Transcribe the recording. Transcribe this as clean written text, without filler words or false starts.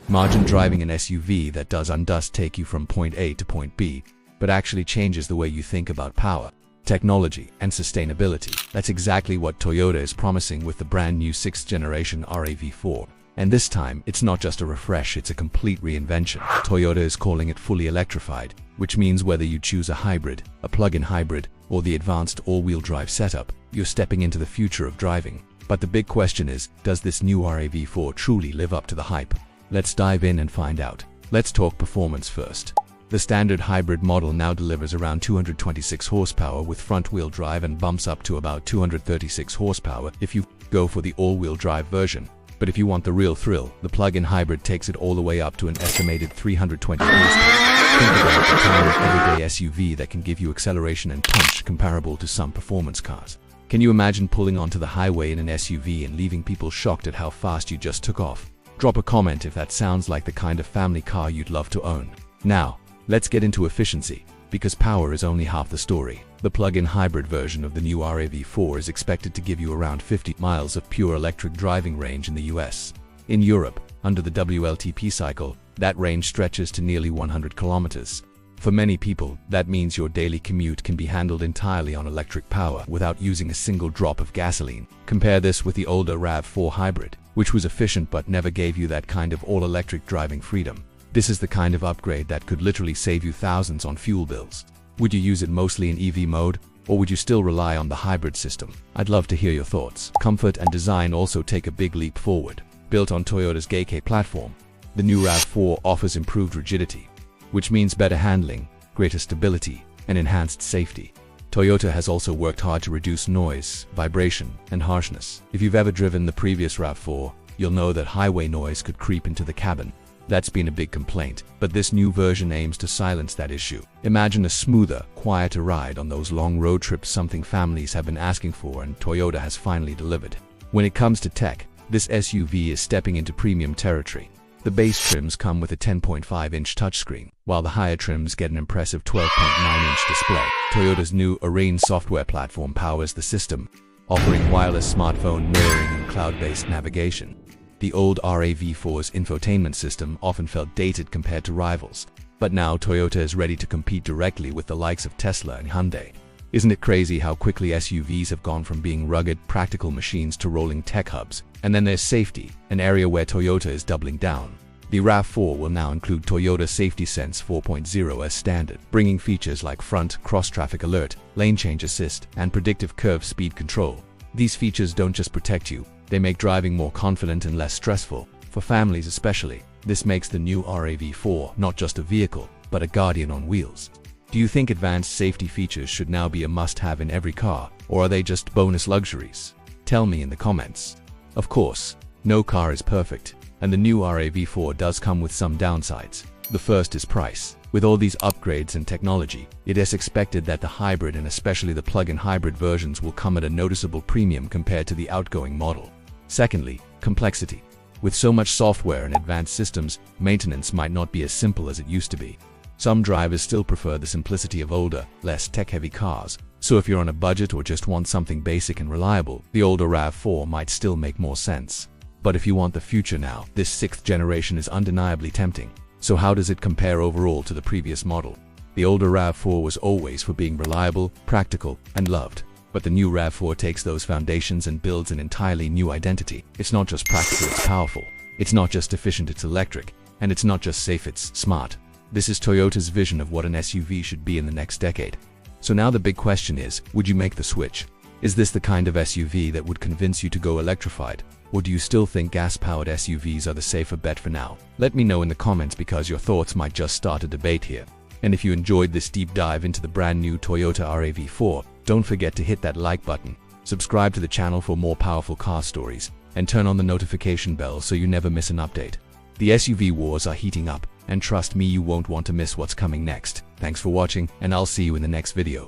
Imagine driving an SUV that doesn't just take you from point A to point B, but actually changes the way you think about power, technology, and sustainability. That's exactly what Toyota is promising with the brand new 6th generation RAV4. And this time, it's not just a refresh, it's a complete reinvention. Toyota is calling it fully electrified, which means whether you choose a hybrid, a plug-in hybrid, or the advanced all-wheel drive setup, you're stepping into the future of driving. But the big question is, does this new RAV4 truly live up to the hype? Let's dive in and find out. Let's talk performance first. The standard hybrid model now delivers around 226 horsepower with front-wheel drive and bumps up to about 236 horsepower if you go for the all-wheel drive version. But if you want the real thrill, the plug-in hybrid takes it all the way up to an estimated 320 horsepower. Think about the kind of everyday SUV that can give you acceleration and punch comparable to some performance cars. Can you imagine pulling onto the highway in an SUV and leaving people shocked at how fast you just took off? Drop a comment if that sounds like the kind of family car you'd love to own. Now, let's get into efficiency, because power is only half the story. The plug-in hybrid version of the new RAV4 is expected to give you around 50 miles of pure electric driving range in the US. In Europe, under the WLTP cycle, that range stretches to nearly 100 kilometers. For many people, that means your daily commute can be handled entirely on electric power without using a single drop of gasoline. Compare this with the older RAV4 hybrid, which was efficient but never gave you that kind of all-electric driving freedom. This is the kind of upgrade that could literally save you thousands on fuel bills. Would you use it mostly in EV mode, or would you still rely on the hybrid system? I'd love to hear your thoughts. Comfort and design also take a big leap forward. Built on Toyota's GAK platform, the new RAV4 offers improved rigidity, which means better handling, greater stability, and enhanced safety. Toyota has also worked hard to reduce noise, vibration, and harshness. If you've ever driven the previous RAV4, you'll know that highway noise could creep into the cabin. That's been a big complaint, but this new version aims to silence that issue. Imagine a smoother, quieter ride on those long road trips, something families have been asking for and Toyota has finally delivered. When it comes to tech, this SUV is stepping into premium territory. The base trims come with a 10.5-inch touchscreen, while the higher trims get an impressive 12.9-inch display. Toyota's new Arene software platform powers the system, offering wireless smartphone mirroring and cloud-based navigation. The old RAV4's infotainment system often felt dated compared to rivals, but now Toyota is ready to compete directly with the likes of Tesla and Hyundai. Isn't it crazy how quickly SUVs have gone from being rugged, practical machines to rolling tech hubs? And then there's safety, an area where Toyota is doubling down. The RAV4 will now include Toyota Safety Sense 4.0 as standard, bringing features like front cross-traffic alert, lane change assist, and predictive curve speed control. These features don't just protect you, they make driving more confident and less stressful. For families especially, this makes the new RAV4 not just a vehicle, but a guardian on wheels. Do you think advanced safety features should now be a must-have in every car, or are they just bonus luxuries? Tell me in the comments. Of course, no car is perfect, and the new RAV4 does come with some downsides. The first is price. With all these upgrades and technology, it is expected that the hybrid and especially the plug-in hybrid versions will come at a noticeable premium compared to the outgoing model. Secondly, complexity. With so much software and advanced systems, maintenance might not be as simple as it used to be. Some drivers still prefer the simplicity of older, less tech-heavy cars, so if you're on a budget or just want something basic and reliable, the older RAV4 might still make more sense. But if you want the future now, this 6th generation is undeniably tempting. So how does it compare overall to the previous model? The older RAV4 was always for being reliable, practical, and loved. But the new RAV4 takes those foundations and builds an entirely new identity. It's not just practical, it's powerful. It's not just efficient, it's electric. And it's not just safe, it's smart. This is Toyota's vision of what an SUV should be in the next decade. So now the big question is, would you make the switch? Is this the kind of SUV that would convince you to go electrified? Or do you still think gas-powered SUVs are the safer bet for now? Let me know in the comments because your thoughts might just start a debate here. And if you enjoyed this deep dive into the brand new Toyota RAV4, don't forget to hit that like button, subscribe to the channel for more powerful car stories, and turn on the notification bell so you never miss an update. The SUV wars are heating up, and trust me, you won't want to miss what's coming next. Thanks for watching, and I'll see you in the next video.